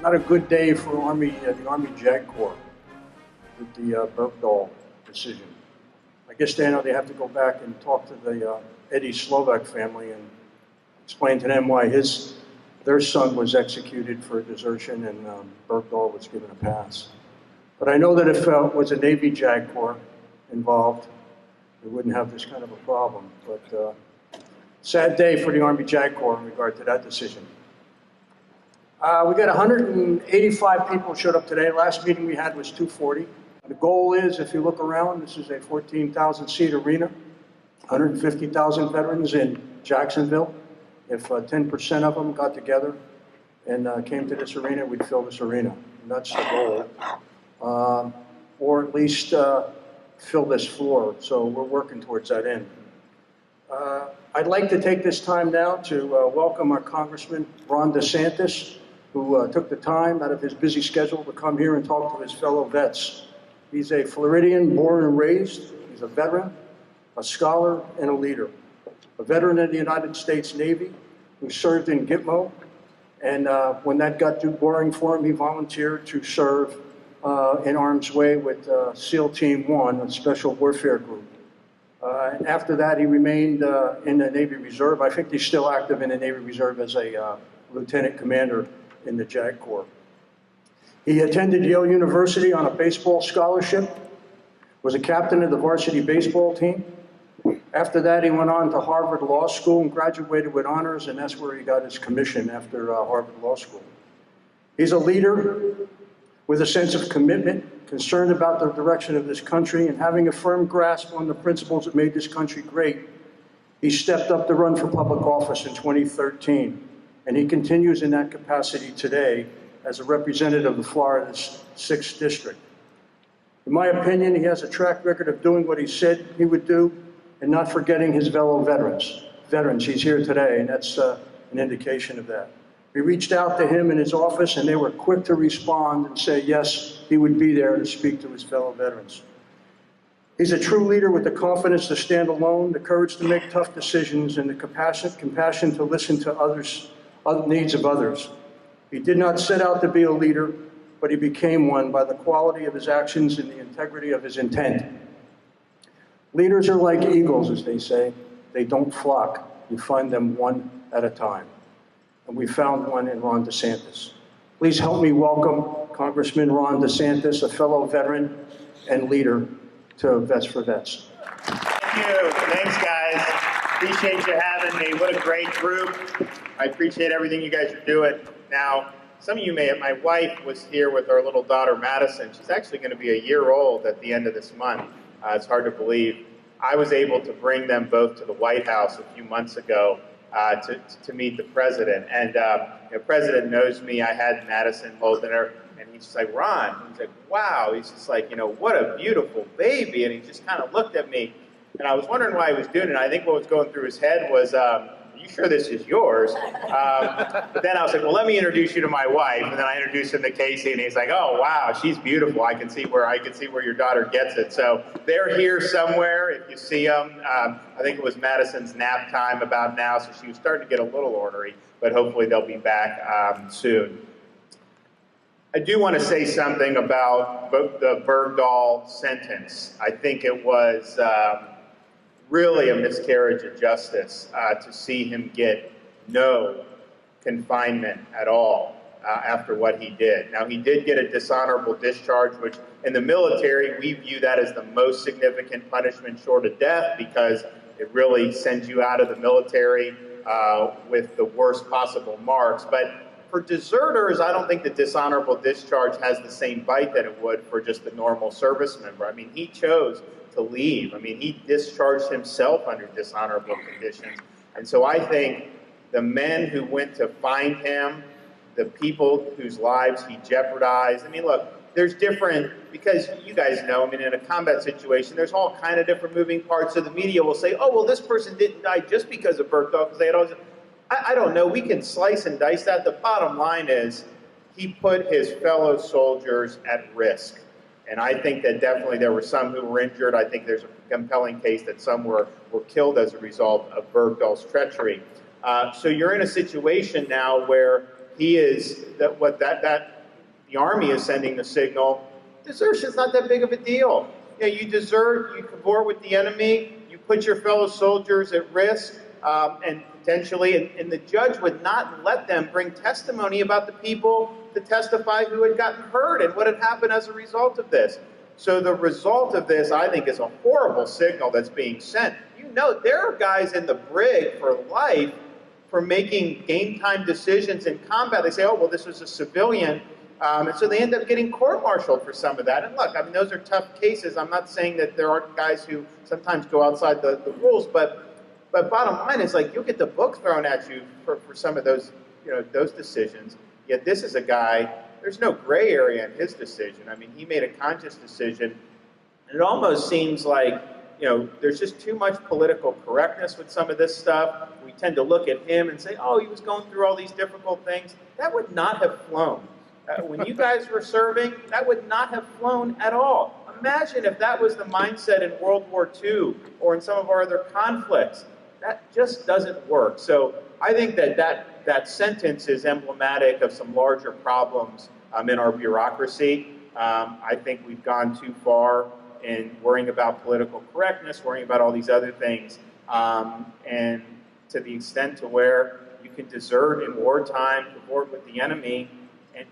not a good day for the Army JAG Corps with the Bergdahl decision. I guess they know they have to go back and talk to the Eddie Slovak family and explain to them why their son was executed for desertion and Bergdahl was given a pass. But I know that if it was a Navy JAG Corps involved, we wouldn't have this kind of a problem. But sad day for the Army JAG Corps in regard to that decision. We got 185 people showed up today. Last meeting we had was 240. The goal is, if you look around, this is a 14,000 seat arena, 150,000 veterans in Jacksonville. If 10% of them got together and came to this arena, we'd fill this arena. And that's the goal. Or at least fill this floor. So we're working towards that end. I'd like to take this time now to welcome our Congressman Ron DeSantis, who took the time out of his busy schedule to come here and talk to his fellow vets. He's a Floridian born and raised. He's a veteran, a scholar, and a leader. A veteran of the United States Navy who served in Gitmo. And when that got too boring for him, he volunteered to serve in harm's way with SEAL Team 1, a special warfare group. And after that, he remained in the Navy Reserve. I think he's still active in the Navy Reserve as a lieutenant commander in the JAG Corps. He attended Yale University on a baseball scholarship, was a captain of the varsity baseball team. After that, he went on to Harvard Law School and graduated with honors, and that's where he got his commission after Harvard Law School. He's a leader with a sense of commitment, concerned about the direction of this country, and having a firm grasp on the principles that made this country great. He stepped up to run for public office in 2013, and he continues in that capacity today as a representative of the Florida's 6th District. In my opinion, he has a track record of doing what he said he would do and not forgetting his fellow veterans. He's here today, and that's an indication of that. We reached out to him in his office, and they were quick to respond and say, yes, he would be there to speak to his fellow veterans. He's a true leader with the confidence to stand alone, the courage to make tough decisions, and the compassion to listen to other needs of others. He did not set out to be a leader, but he became one by the quality of his actions and the integrity of his intent. Leaders are like eagles, as they say. They don't flock. You find them one at a time. And we found one in Ron DeSantis. Please help me welcome Congressman Ron DeSantis, a fellow veteran and leader to Vets for Vets. Thank you. Thanks, guys. Appreciate you having me. What a great group. I appreciate everything you guys are doing. Now, some of you my wife was here with our little daughter, Madison. She's actually going to be a year old at the end of this month. It's hard to believe. I was able to bring them both to the White House a few months ago to meet the president. And the president knows me. I had Madison holding her, and he's just like, Ron. He's like, wow. He's just like, what a beautiful baby. And he just kind of looked at me, and I was wondering why he was doing it. I think what was going through his head was, you sure this is yours? But then I was like, well, let me introduce you to my wife. And then I introduced him to Casey, and he's like, oh, wow, she's beautiful. I can see where your daughter gets it. So they're here somewhere. If you see them, I think it was Madison's nap time about now, so she was starting to get a little ornery, but hopefully they'll be back soon. I do want to say something about the Bergdahl sentence. I think it was really a miscarriage of justice to see him get no confinement at all after what he did. Now, he did get a dishonorable discharge, which in the military, we view that as the most significant punishment short of death because it really sends you out of the military with the worst possible marks. But for deserters, I don't think the dishonorable discharge has the same bite that it would for just the normal service member. I mean, he chose to leave. I mean, he discharged himself under dishonorable conditions. And so I think the men who went to find him, the people whose lives he jeopardized, I mean, look, there's different, because you guys know, I mean, in a combat situation, there's all kind of different moving parts. So the media will say, oh, well, this person didn't die just because of Bergdahl, because they had always, I don't know, we can slice and dice that. The bottom line is he put his fellow soldiers at risk. And I think that definitely there were some who were injured. I think there's a compelling case that some were killed as a result of Bergdahl's treachery. So you're in a situation now where he is, the Army is sending the signal, desertion's not that big of a deal. Yeah, you desert, you cavort with the enemy, you put your fellow soldiers at risk, and potentially, and the judge would not let them bring testimony about the people to testify who had gotten hurt and what had happened as a result of this. So the result of this, I think, is a horrible signal that's being sent. You know, there are guys in the brig for life for making game time decisions in combat. They say, oh, well, this was a civilian. And so they end up getting court-martialed for some of that. And look, I mean, those are tough cases. I'm not saying that there aren't guys who sometimes go outside the rules, but bottom line is, like, you'll get the book thrown at you for some of those, those decisions. Yet this is a guy, there's no gray area in his decision. I mean, he made a conscious decision. And it almost seems like, there's just too much political correctness with some of this stuff. We tend to look at him and say, oh, he was going through all these difficult things. That would not have flown. When you guys were serving, that would not have flown at all. Imagine if that was the mindset in World War II or in some of our other conflicts. That just doesn't work. So I think that sentence is emblematic of some larger problems in our bureaucracy. I think we've gone too far in worrying about political correctness, worrying about all these other things, and to the extent to where you can desert in wartime, cavort with the enemy. And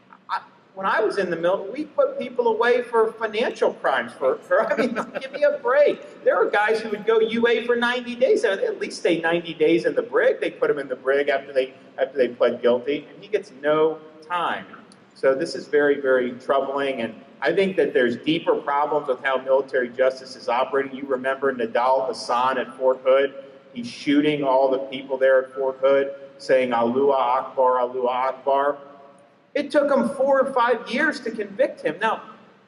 when I was in the military, we put people away for financial crimes. I mean, give me a break. There are guys who would go UA for 90 days. They at least stay 90 days in the brig. They put him in the brig after they pled guilty, and he gets no time. So this is very, very troubling, and I think that there's deeper problems with how military justice is operating. You remember Nadal Hassan at Fort Hood. He's shooting all the people there at Fort Hood, saying Allahu Akbar, Allahu Akbar. It took him 4 or 5 years to convict him. Now,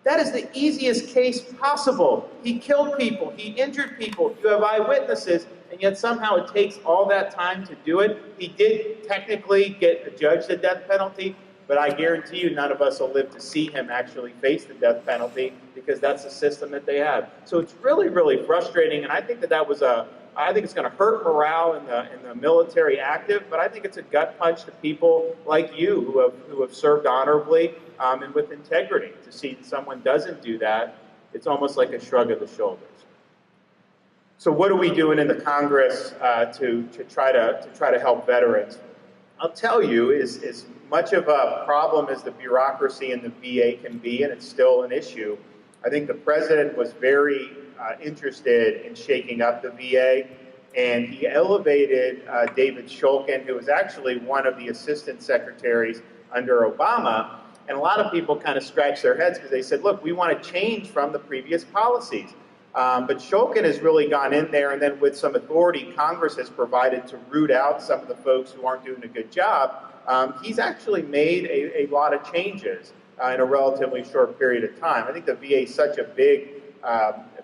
that is the easiest case possible. He killed people. He injured people. You have eyewitnesses, and yet somehow it takes all that time to do it. He did technically get adjudged the death penalty, but I guarantee you none of us will live to see him actually face the death penalty because that's the system that they have. So it's really, really frustrating, and I think that was I think it's going to hurt morale in the military active, but I think it's a gut punch to people like you who have served honorably and with integrity. To see someone doesn't do that, it's almost like a shrug of the shoulders. So what are we doing in the Congress to try to help veterans? I'll tell you, as much of a problem as the bureaucracy in the VA can be, and it's still an issue, I think the president was very interested in shaking up the VA, and he elevated David Shulkin, who was actually one of the assistant secretaries under Obama, and a lot of people kind of scratched their heads because they said, look, we want to change from the previous policies. But Shulkin has really gone in there, and then with some authority Congress has provided to root out some of the folks who aren't doing a good job, he's actually made a lot of changes in a relatively short period of time. I think the VA is such a big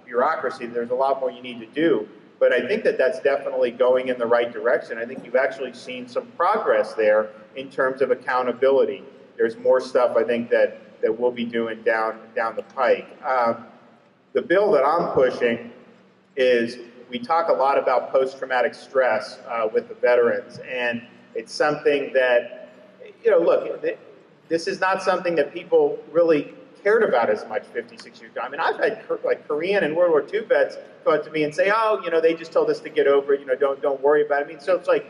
bureaucracy, there's a lot more you need to do. But I think that that's definitely going in the right direction. I think you've actually seen some progress there in terms of accountability. There's more stuff I think that we'll be doing down the pike. The bill that I'm pushing is, we talk a lot about post-traumatic stress with the veterans, and it's something that, look, this is not something that people really cared about as much 56 years ago. I mean, I've had Korean and World War II vets come up to me and say, oh, they just told us to get over it, don't worry about it. I mean, so it's like,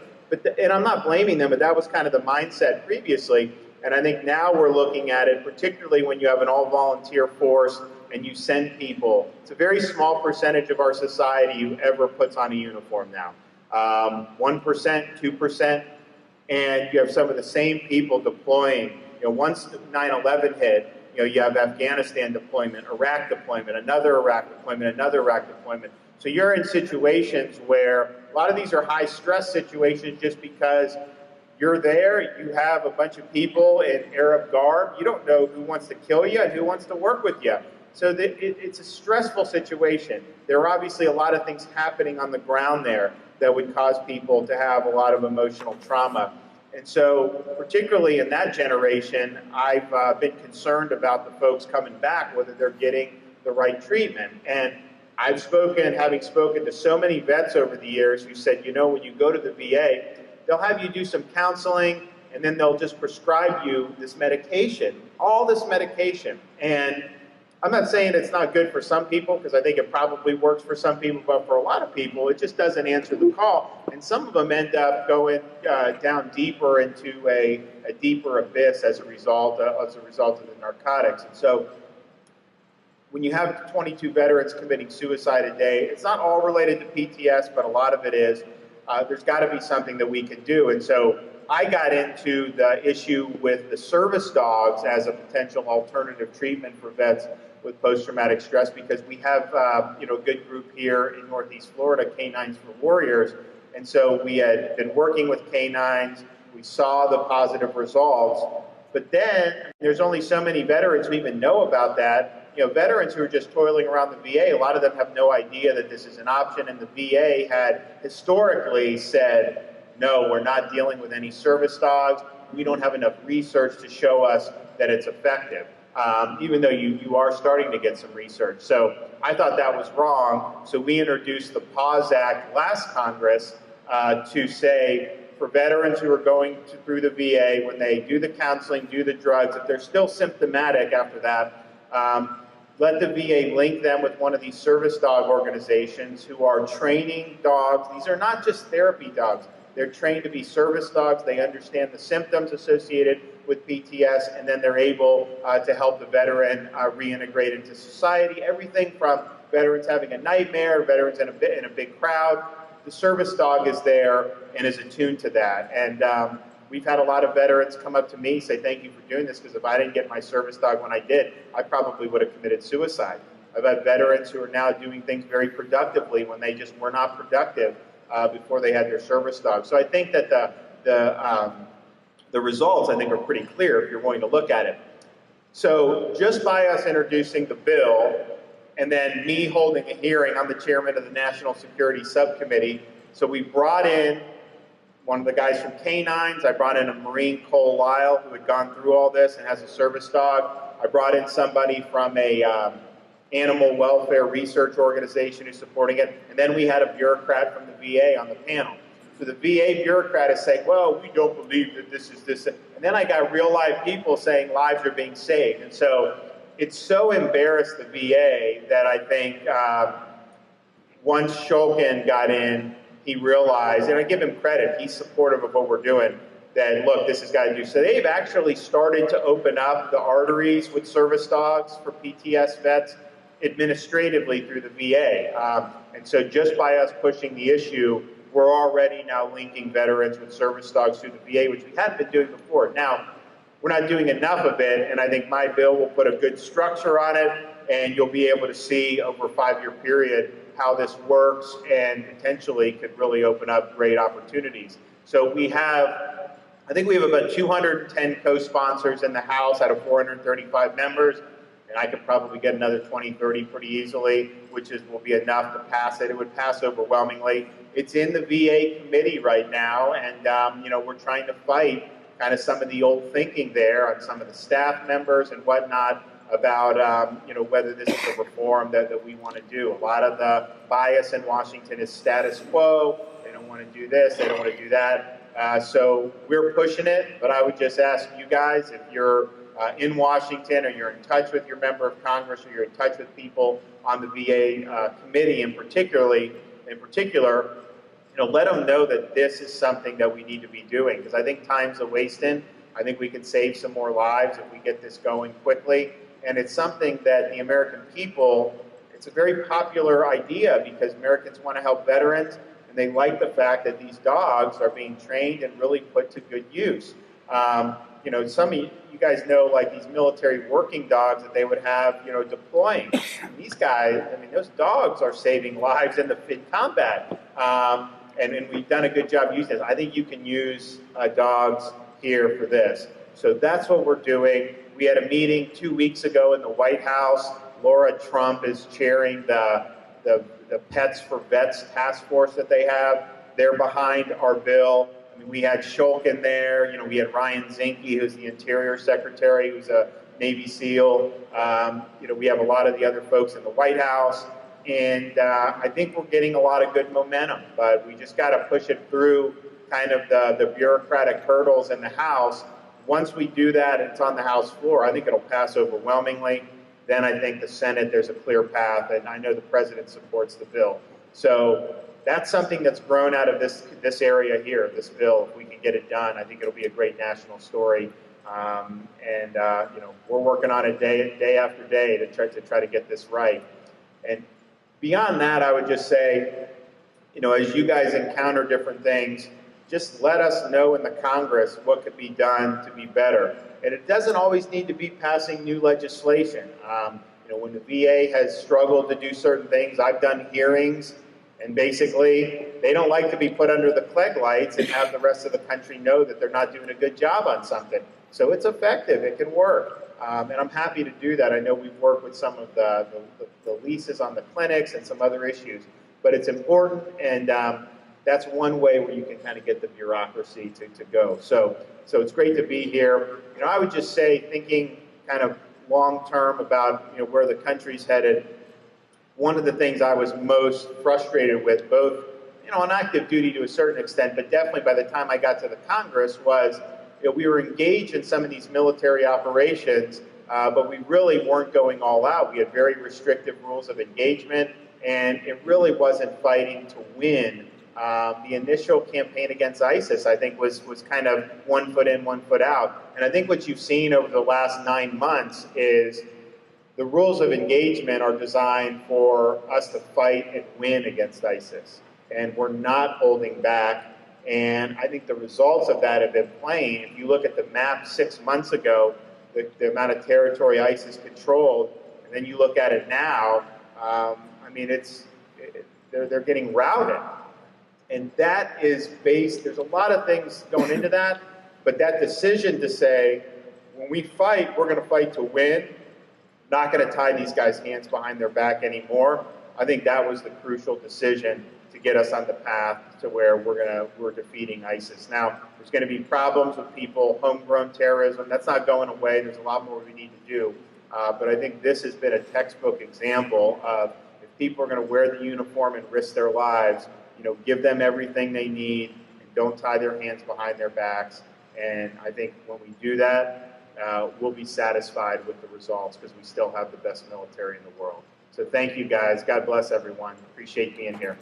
and I'm not blaming them, but that was kind of the mindset previously. And I think now we're looking at it, particularly when you have an all-volunteer force and you send people. It's a very small percentage of our society who ever puts on a uniform now. 1%, 2%, and you have some of the same people deploying. Once 9/11 hit, you have Afghanistan deployment, Iraq deployment, another Iraq deployment, another Iraq deployment. So you're in situations where a lot of these are high-stress situations just because you're there, you have a bunch of people in Arab garb, you don't know who wants to kill you and who wants to work with you. So it's a stressful situation. There are obviously a lot of things happening on the ground there that would cause people to have a lot of emotional trauma. And so, particularly in that generation, I've been concerned about the folks coming back, whether they're getting the right treatment. And I've having spoken to so many vets over the years who said, when you go to the VA, they'll have you do some counseling, and then they'll just prescribe you this medication, all this medication. And I'm not saying it's not good for some people, because I think it probably works for some people, but for a lot of people, it just doesn't answer the call. And some of them end up going down deeper into a deeper abyss as a result of the narcotics. And so when you have 22 veterans committing suicide a day, it's not all related to PTS, but a lot of it is. There's got to be something that we can do. And so I got into the issue with the service dogs as a potential alternative treatment for vets with post-traumatic stress, because we have a good group here in Northeast Florida, Canines for Warriors. And so we had been working with canines. We saw the positive results. But then there's only so many veterans who even know about that. Veterans who are just toiling around the VA, a lot of them have no idea that this is an option, and the VA had historically said, no, we're not dealing with any service dogs. We don't have enough research to show us that it's effective, even though you are starting to get some research. So I thought that was wrong, so we introduced the PAUSE Act last Congress to say, for veterans who are going through the VA, when they do the counseling, do the drugs, if they're still symptomatic after that, let the VA link them with one of these service dog organizations who are training dogs. These are not just therapy dogs. They're trained to be service dogs. They understand the symptoms associated with PTS, and then they're able to help the veteran reintegrate into society. Everything from veterans having a nightmare, veterans in a big crowd. The service dog is there and is attuned to that. And we've had a lot of veterans come up to me, say, thank you for doing this, because if I didn't get my service dog when I did, I probably would have committed suicide. I've had veterans who are now doing things very productively when they just were not productive before they had their service dog. So I think that the results, I think, are pretty clear if you're willing to look at it. So just by us introducing the bill, and then me holding a hearing, I'm the chairman of the National Security Subcommittee, so we brought in one of the guys from Canines. I brought in a Marine, Cole Lyle, who had gone through all this and has a service dog. I brought in somebody from a animal welfare research organization who's supporting it. And then we had a bureaucrat from the VA on the panel. So the VA bureaucrat is saying, well, we don't believe that this is this. And then I got real live people saying lives are being saved. And so it's so embarrassed the VA that I think once Shulkin got in, he realized, and I give him credit, he's supportive of what we're doing, that, look, this has got to do. So they've actually started to open up the arteries with service dogs for PTS vets administratively through the VA. And so just by us pushing the issue, we're already now linking veterans with service dogs through the VA, which we hadn't been doing before. Now, we're not doing enough of it, and I think my bill will put a good structure on it, and you'll be able to see over a 5-year period how this works and potentially could really open up great opportunities. So we have, I think we have about 210 co-sponsors in the House out of 435 members, and I could probably get another 20, 30 pretty easily, which will be enough to pass it. It would pass overwhelmingly. It's in the VA committee right now, and we're trying to fight kind of some of the old thinking there on some of the staff members and whatnot about whether this is a reform that we want to do. A lot of the bias in Washington is status quo. They don't want to do this, they don't want to do that. So we're pushing it, but I would just ask you guys, if you're in Washington, or you're in touch with your member of Congress, or you're in touch with people on the VA committee in particular, let them know that this is something that we need to be doing, because I think time's a wasting. I think we can save some more lives if we get this going quickly. And it's something that the American people, it's a very popular idea, because Americans want to help veterans, and they like the fact that these dogs are being trained and really put to good use. Some of you guys know, like these military working dogs that they would have, deploying. And these guys, those dogs are saving lives in combat. And we've done a good job using this. I think you can use dogs here for this. So that's what we're doing. We had a meeting 2 weeks ago in the White House. Laura Trump is chairing the Pets for Vets task force that they have. They're behind our bill. We had Shulkin there. We had Ryan Zinke, who's the Interior Secretary, who's a Navy SEAL. We have a lot of the other folks in the White House. And I think we're getting a lot of good momentum, but we just got to push it through kind of the bureaucratic hurdles in the House. Once we do that and it's on the House floor, I think it'll pass overwhelmingly. Then I think the Senate, there's a clear path, and I know the President supports the bill. So that's something that's grown out of this area here, this bill. If we can get it done, I think it'll be a great national story. You know, we're working on it day after day to try to get this right. And beyond that, I would just say, you know, as you guys encounter different things, just let us know in the Congress what could be done to be better. And it doesn't always need to be passing new legislation. You know, when the VA has struggled to do certain things, I've done hearings, and basically they don't like to be put under the Clegg lights and have the rest of the country know that they're not doing a good job on something. So it's effective, it can work. And I'm happy to do that. I know we've worked with some of the leases on the clinics and some other issues, but it's important, and that's one way where you can kind of get the bureaucracy to go. So it's great to be here. You know, I would just say, thinking kind of long term about, you know, where the country's headed, one of the things I was most frustrated with, both, you know, on active duty to a certain extent, but definitely by the time I got to the Congress, was, you know, we were engaged in some of these military operations, but we really weren't going all out. We had very restrictive rules of engagement, and it really wasn't fighting to win. The initial campaign against ISIS, I think, was kind of 1 foot in, 1 foot out. And I think what you've seen over the last 9 months is the rules of engagement are designed for us to fight and win against ISIS. And we're not holding back. And I think the results of that have been plain. If you look at the map 6 months ago, the amount of territory ISIS controlled, and then you look at it now, I mean, they're getting routed. And that is based, there's a lot of things going into that, but that decision to say, when we fight, we're going to fight to win, not going to tie these guys' hands behind their back anymore. I think that was the crucial decision to get us on the path to where we're defeating ISIS. Now, there's going to be problems with people, homegrown terrorism. That's not going away. There's a lot more we need to do. But I think this has been a textbook example of, if people are going to wear the uniform and risk their lives, you know, give them everything they need and don't tie their hands behind their backs. And I think when we do that, we'll be satisfied with the results, because we still have the best military in the world. So thank you, guys. God bless everyone. Appreciate being here.